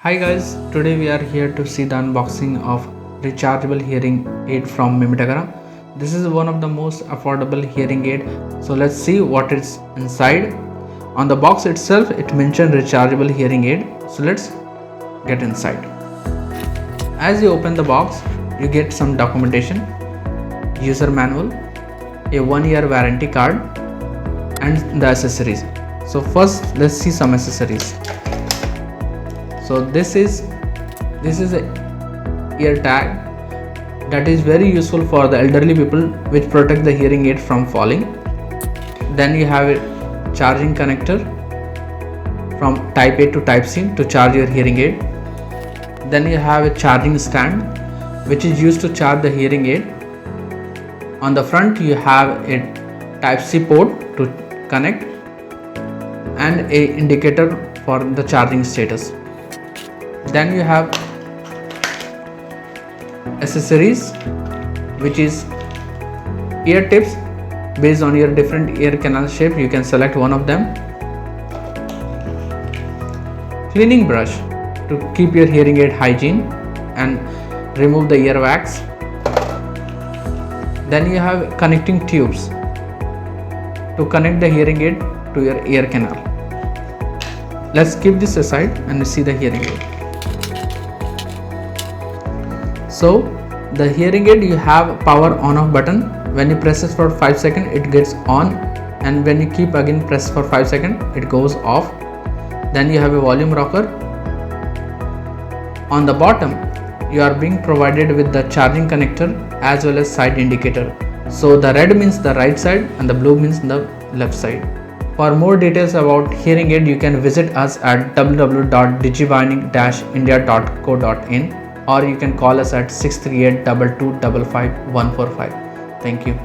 Hi guys, today we are here to see the unboxing of rechargeable hearing aid from Mimitagara. This is one of the most affordable hearing aid. So let's see what is inside. On the box itself it mentioned rechargeable hearing aid. So let's get inside. As you open the box, you get some documentation, user manual, a 1-year warranty card and the accessories. So first let's see some accessories. So this is a ear tag that is very useful for the elderly people, which protect the hearing aid from falling. Then you have a charging connector from type A to type C to charge your hearing aid. Then you have a charging stand which is used to charge the hearing aid. On the front you have a type C port to connect and a indicator for the charging status. Then you have accessories, which is ear tips. Based on your different ear canal shape, you can select one of them. Cleaning brush to keep your hearing aid hygiene and remove the ear wax. Then you have connecting tubes to connect the hearing aid to your ear canal. Let's keep this aside and see the hearing aid. So the hearing aid, you have power on off button. When you press it for 5 seconds it gets on, and when you keep again press for 5 seconds it goes off. Then you have a volume rocker. On the bottom you are being provided with the charging connector as well as side indicator. So the red means the right side and the blue means the left side. For more details about hearing aid, you can visit us at www.digibionic-india.co.in, or you can call us at 638 22 55 145. Thank you.